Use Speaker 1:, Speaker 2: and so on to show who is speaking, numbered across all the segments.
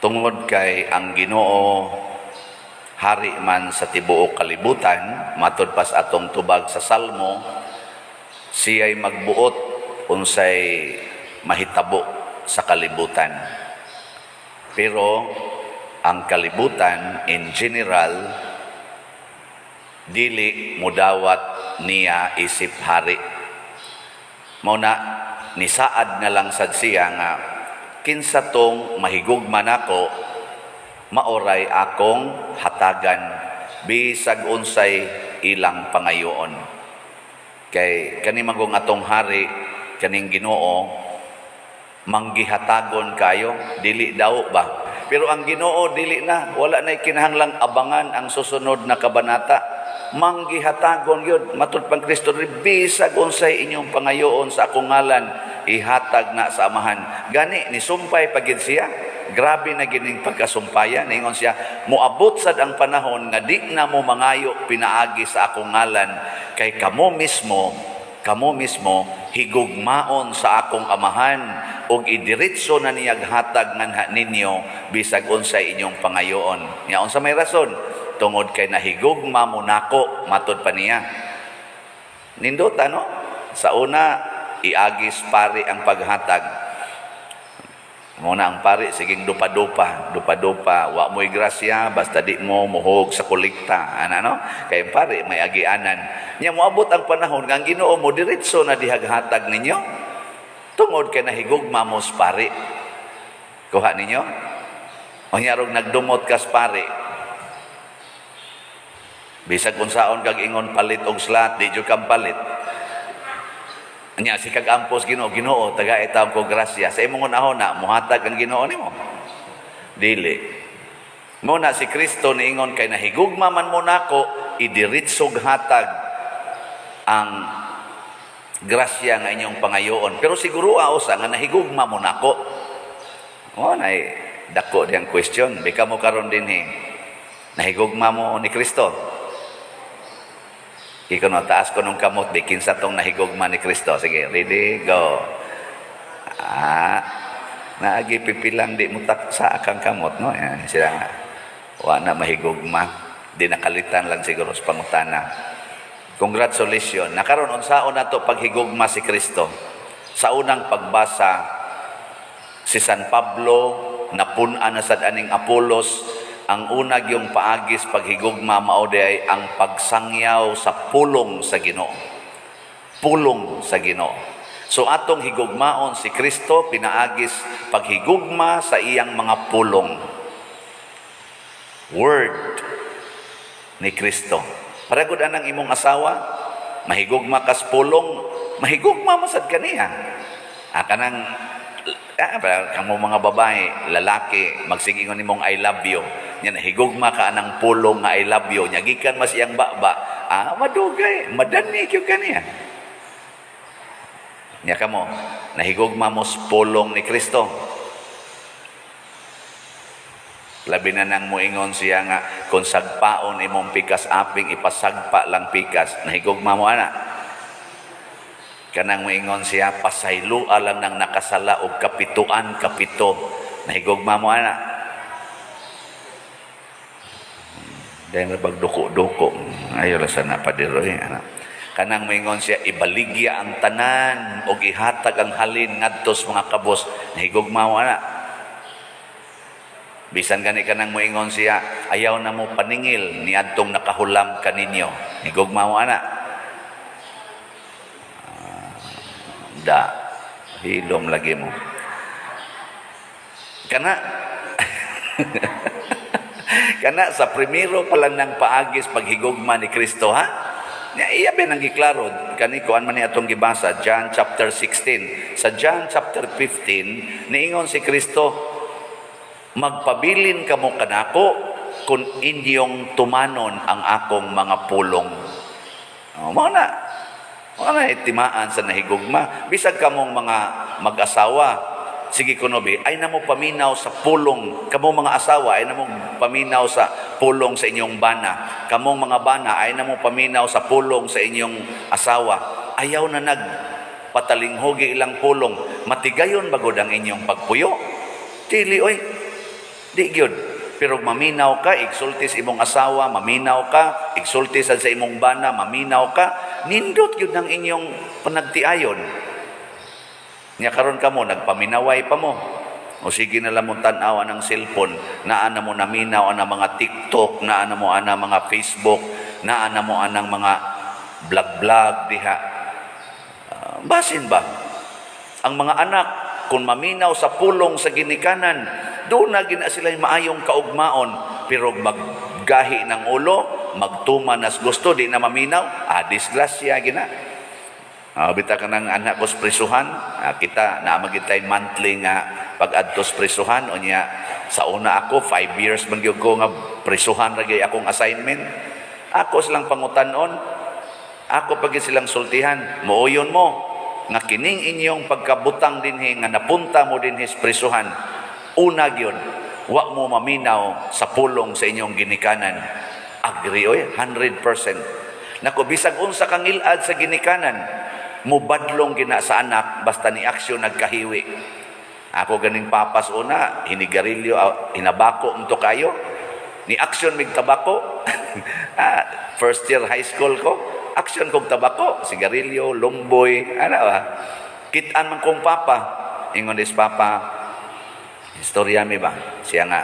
Speaker 1: Tungod kay ang Ginoo hari man sa tibuok kalibutan, matud pas atong tubag sa Salmo, siya'y magbuot unsay mahitabo sa kalibutan. Pero ang kalibutan in general dili mudawat niya isip hari. Mao na nisaad na lang sad siya nga kinsa tong mahigugma nako maoray akong hatagan bisag unsay ilang pangayoon. Kay kani magong atong hari kaning Ginoo manggihatagon kayo dili daw ba? Pero ang Ginoo dili na, wala na kinahanglang abangan ang susunod na kabanata. Manggihatagon yun matud pang Kristo bisag unsay inyong pangayoon sa akong ngalan ihatag na sa amahan. Gani ni sumpay pagid siya. Grabe na gining pagkasumpayan. Ningon siya, muabot sad ang panahon nga di na mo mangayo pinaagi sa akong ngalan kay kamo mismo higugmaon sa akong amahan ug idiretso na niyag hatag nganha ninyo bisag unsay inyong pangayoon. Nya unsa may rason? Tungod kay nahigugma mo nako matud pa niya. Nindot ano? Sa una iagis pari ang paghatag. Muna ang pari, siging dupa-dupa, wa mo'y grasya, basta di mo muhog sa kolekta. Ano? Kaya pari, may agianan. Nya moabot ang panahon, ang Ginoo mo, diretso na dihaghatag ninyo. Tungod kay nahigugma mo sa pari. Kuha ninyo? O nyarog nagdumot ka sa pari. Bisag kung saon kag ingon palit og slat, di jud kang palit. Nya si kag ampos Ginoo taga itam ko grasya sa imong unahon na muhatag ang Ginoo nimo dili mo na si Kristo niingon kay nahigugma man mo nako idiritsog hatag ang grasya nga inyong pangayoon pero siguro usa nga nahigugma mo nako mo na dako diyang question bika mo karon dinhi nahigugma mo ni Kristo. Ikaw no, taas ko nung kamot, bikin sa tong nahigugma ni Kristo. Sige, ready, go. Naagi pipilang di mutak sa akang kamot, no? Yan, sila nga. Wala na mahigugma. Di nakalitan lang siguro sa pangutana. Congratulations. Nakaroon unsaon na to paghigugma si Kristo. Sa unang pagbasa, si San Pablo, napunan na sa aning Apolos, ang unag yung paagis paghigugma mao ay ang pagsangyaw sa pulong sa Ginoo. Pulong sa Ginoo. So atong higugmaon si Kristo pinaagis paghigugma sa iyang mga pulong. Word ni Kristo. Para gud anang imong asawa mahigugma kas pulong, mahigugma mo sad kaniya. Kanang kamo mga babae, lalaki, magsigingon nimong I love you. Yan, higugma ka ng pulong nga I love you. Nyagikan mas iyang baba. Madugay. Madani kyo kaniya. Nya kamo, nahigugma mo sa pulong ni Kristo. Labi na nang muingon siya nga, kung sagpaon imong pikas aping, ipasagpa lang pikas. Nahigugma mo ana. Kanang muingon siya, pasaylua lang nang nakasala og kapituan, kapito. Nahigugma mo ana. Dahil pagduko-duko, ayaw sana padiroy. Kanang maingon siya, ibaligya ang tanan o ihatag ang halin ngadtos mga kabos. Nahigugma mo ana. Bisan gani kanang maingon siya, ayaw na mo paningil ni adtong nakahulam kaninyo. Nahigugma mo ana. Hilom lagi mo. Kana sa primero pa lang ng paagis paghigugma ni Kristo, ha? Iya ba nang giklaro? Kani kuan man ni atong gibasa, John chapter 16. Sa John chapter 15, niingon si Kristo, magpabilin kamo kanako kung inyong tumanon ang akong mga pulong. Mga itimaan sa nahigugma. Bisag kamong mga mag-asawa, sige kunobi, ay namo paminaw sa pulong. Kamong mga asawa, ay namo paminaw sa pulong sa inyong bana. Kamong mga bana, ay namo paminaw sa pulong sa inyong asawa. Ayaw na nagpatalinghogi ilang pulong. Matigayon bagod ang inyong pagpuyo. Dili, oy. Di gyud. Pero maminaw ka, igsulti sa imong asawa, maminaw ka, igsulti sa imong bana, maminaw ka, nindot yun ang inyong panagtiayon. Nya karon ka mo, nagpaminaway pa mo. O sige na lang mo tanaw ng cellphone, naana mo naminaw ang mga TikTok, naana mo ang mga Facebook, naana mo ang mga vlog-vlog diha. Basin ba? Ang mga anak, kung maminaw sa pulong sa ginikanan, doon na gina sila maayong kaugmaon, pero maggahi ng ulo, magtumanas gusto, di na maminaw, disgrasya gina. Bita ka ng anak ko sa prisuhan, kita na magitay monthly nga pag-adtos prisuhan, o niya, sa una ako, 5 years man gyud ko nga prisuhan ragay akong assignment. Ako silang pangutanon, ako pag silang sultihan, muuyon mo, nga kining inyong pagkabutang dinhi, nga napunta mo dinhi sa prisuhan, una gyud, wa mo maminaw sa pulong sa inyong ginikanan. Agree oy, 100%. Nako, bisag unsa kang ilad sa ginikanan, mubadlong gina sa anak, basta ni aksyon nagkahiwi. Ako ganing papas una, hinigarilyo, hinabako unto kayo, ni aksyon mig tabako. First year high school ko, aksyon kong tabako, sigarilyo, lumboy, ano ba? Kitaan man kong papa, ingon is papa, istorya mi ba? Siya nga,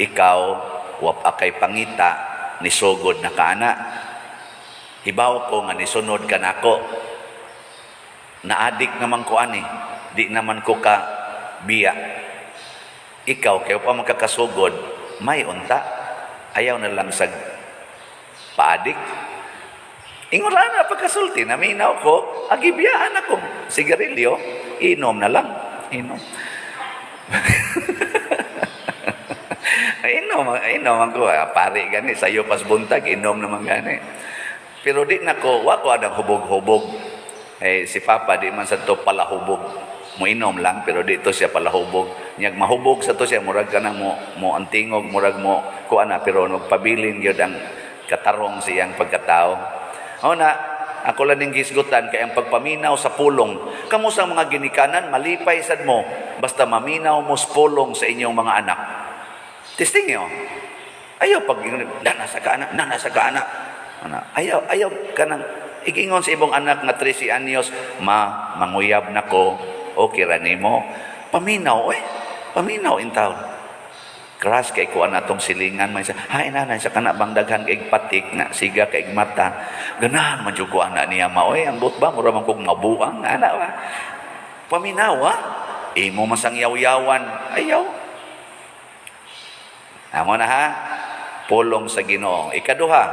Speaker 1: ikaw, wap akay pangita, nisugod na kaana. Hibaw ko nga nisunod ka nako. Naadik naman ko ani, di naman ko ka biya. Ikaw, kayo pa magkakasugod, may unta, ayaw na lang sa paadik. Ingon na pagkasulti, naminaw ko, agibiyaan ako, sigarilyo, inom na lang, inom. inom ako, pari gani, sayo pas buntag, inom naman gani. Pero di na ko, wako adang hubog-hubog. Si Papa, di man sa to palahubog. Mo inom lang, pero di to siya palahubog. Nyag mahubog sa to siya, murag ka nang mo antingog, murag mo kuana, pero magpabilin yun ang katarong siyang pagkatao. O na, ako lang ng gisgutan, kaya ang pagpaminaw sa pulong, kamusta ang mga ginikanan, malipay sad mo, basta maminaw mo sa pulong sa inyong mga anak. Testing nyo. Ayaw pag, nanasa ka anak. Ayaw ka nang, igingon sa ibong anak nga 13 anyos, manguyab na ko, okay rani mo. Paminaw in town. Crush kay kuan atong silingan man siya. Hay nanay sa kana bang daghan kay patik na siga kay mata. Ganahan man jud ko ana niya maoy ang but ba mura man kog mabuang ana ba. Paminaw imo masang yaw-yawan. Ayaw. Amo na ha. Pulong sa Ginoo. Ikaduha,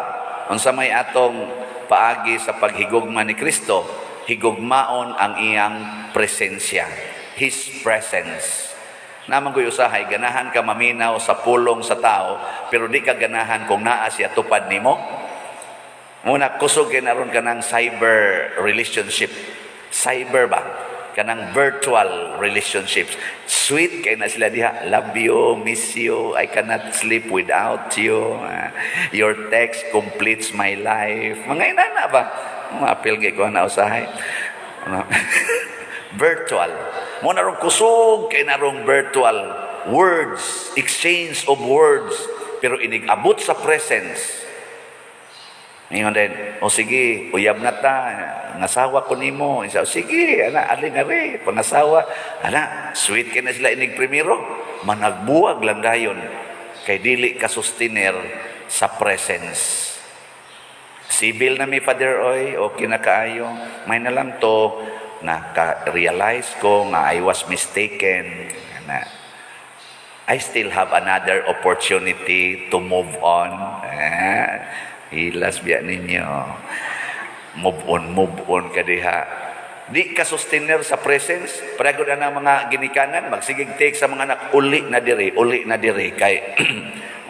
Speaker 1: unsa may atong paagi sa paghigugma ni Kristo, higugmaon ang iyang presensya. His presence. Naman ko'y usahay, ganahan ka maminaw sa pulong sa tao, pero di ka ganahan kung naa siya tupad nimo. Muna, kusugin naron ka ng cyber relationship. Cyber ba? Kanang virtual relationships. Sweet kay na sila diha. Love you, miss you, I cannot sleep without you. Your text completes my life. Mga inana ba? Apil kay ko na usahay. Virtual. Mo narong kusog kay narong virtual words, exchange of words, pero inigabot sa presence. Ngayon din, sige, uyab na ta, nasawa ko nimo. Sige, ana, aling-ari, pangasawa. Ana, sweet kay na sila inig primero. Managbuwag lang dayon, kay dili ka sustiner sa presence. Sibil na mi Father Oy, okay na kaayo. May na lang to, naka-realize ko nga I was mistaken. I still have another opportunity to move on. Hilas biya ninyo. Move on ka diha. Di ka sustainer sa presence. Paragod na mga ginikanan, magsigig take sa mga anak, uli na diri. Kay,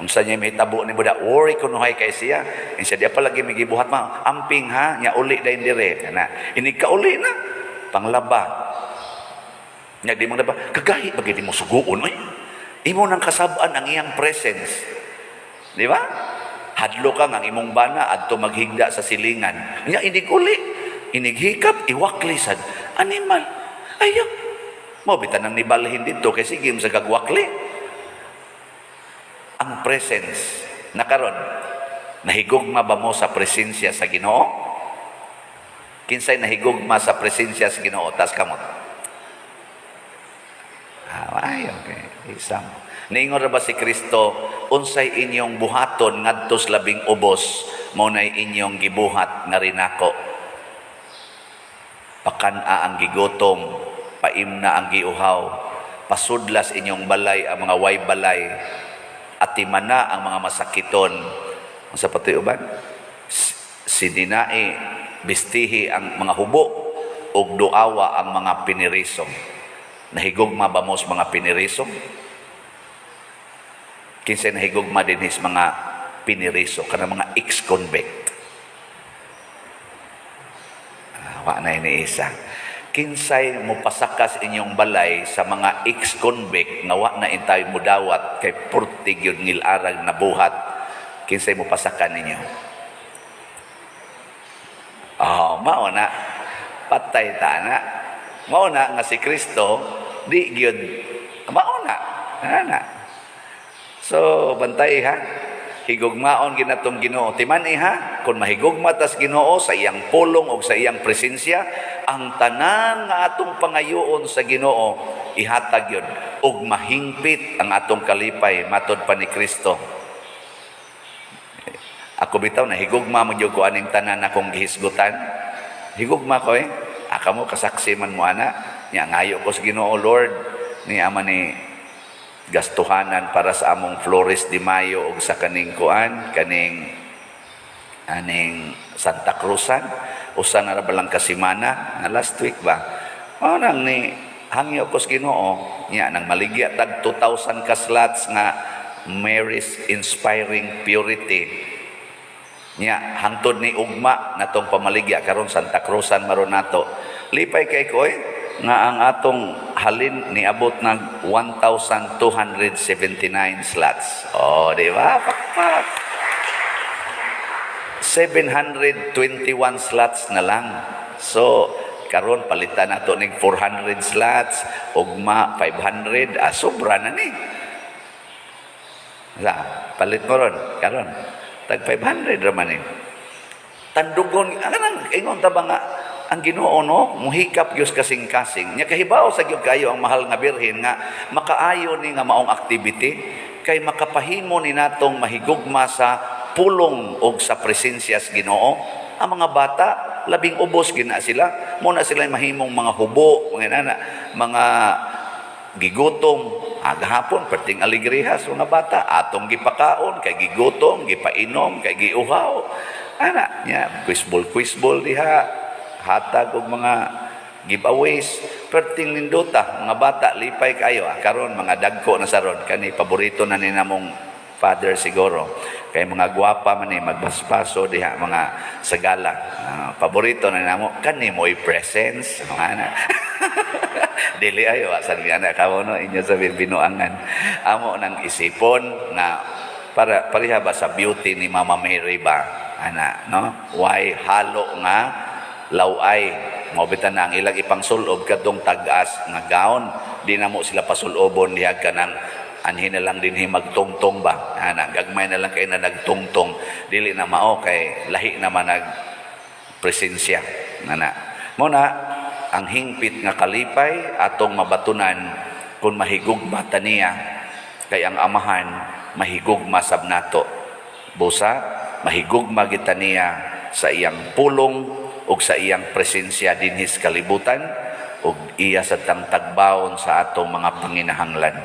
Speaker 1: unsa niya may tabo ni Buda, worry kunuhay kay siya. Insa dia palagi may gibuhat ma, amping ha, nya uli dayon diri. Inig ka uli na. Panglaba. Nya di mo na ba, kagahi bagay di mo suguon. Imo nang kasabaan ang iyang presence. Di ba? Hadlo ka ang imong bana adto maghigda sa silingan. Nya inig uli, inighikap, iwaklisad. Animal. Ayaw. Mo bitan nang nibalhin dito kay sige sa gagwakli. ang presence nakaron. Nahigugma ba mo sa presensya sa Ginoo? Kinsay nahigugma sa presensya sa Ginoo tas kamot? Ay, okay. Isang. Niingon ra ba si Kristo, unsay inyong buhaton ngadto sa labing ubos, mao nay inyong gibuhat nga rinako. Pakana ang gigutom, paimna ang giuhaw, pasudlas inyong balay ang mga way balay, atimana ang mga masakiton. Ang sa patiuban, sidinai, bistihi ang mga hubo, ug duawa ang mga pinirisong. Nahigugma ba mo sa mga pinirisong? Kinsay nahigugma din is mga piniriso, kanang mga ex-convict. Wa na iniisa. Kinsay mo pasakas inyong balay sa mga ex-convict nga wa na intay mo dawat kay purtig yun ngilarag na buhat. Kinsay mo pasakan ninyo? Mao na. Patay ta na. Mao na nga si Kristo, di gyud mao na. Na. So, bantay ha. Higugmaon ginatong Ginoo. Timan ha, kung mahigugma tas Ginoo sa iyang pulong o sa iyang presensya, ang tanan nga atong pangayoon sa Ginoo, ihatag yun. Ug mahingpit ang atong kalipay, matod pa ni Kristo. Ako bitaw na higugma mo ko aning tanan akong gihisgutan. Higugma ko Aka mo kasaksi man mo ana. Nya ngayo ko sa Ginoo, Lord, ni ama ni gastuhanan para sa among Flores de Mayo ug sa kaning kuan, kaning aning Santa Cruzan, usa na ra balang kasimana nga last week ba. Nang ni hangyo ko sa Ginoo, nya nang maligya tag 2,000 ka slots nga Mary's Inspiring Purity. Nya hangtod ni ugma natong pamaligya karon Santa Cruzan maron nato. Lipay kay ko nga ang atong halin niabot ng 1,279 slots. Di ba? Pakpak. 721 slots na lang. So, karon palitan nato ning 400 slots, ugma 500, sobra na ni. Palit mo ron, karon. Tag 500 raman ni. Tandugon, ingon ta ba nga, ang Ginoo muhikap gyud kasing-kasing. Nya kahibaw sa gyud kayo ang mahal nga birhen nga makaayo ni nga maong activity kay makapahimo ni natong mahigugma sa pulong og sa presensya sa Ginoo. Ang mga bata labing ubos gina sila, mo na sila mahimong mga hubo, mga gigutom. Agahapon perting aligrihas mga bata atong gipakaon kay gigutom, gipainom, kay giuhaw. Ana nya quizball diha. Hatag og mga giveaways, perting nindota, mga bata lipay kayo. Karon mga dagko na saron kani paborito na ni namong father siguro. Kay mga gwapa man ni magbaspaso diha mga sagala. Paborito na namo kani mo'y presence, mga ana. Dili ayo sa anak kamo inyo sa binuangan. Amo nang isipon na para pareha ba sa beauty ni Mama Mary ba? Ana, why halo nga laway, mabitan na ang ilang ipangsulob kadtong tag-as nga gaon, di na mo sila pasulobon diha kanang anhin na lang din magtungtong ba, gagmay na lang kayo na nagtungtong, dili na mao kay lahi naman nag presensya mo na ang hingpit nga kalipay atong mabatunan kung mahigugma taniya kay ang amahan mahigugma sab nato busa mahigugma gitaniya sa iyang pulong ug sa iyang presensya dinhis kalibutan ug iya sa tagbaon sa atong mga panginahanglan.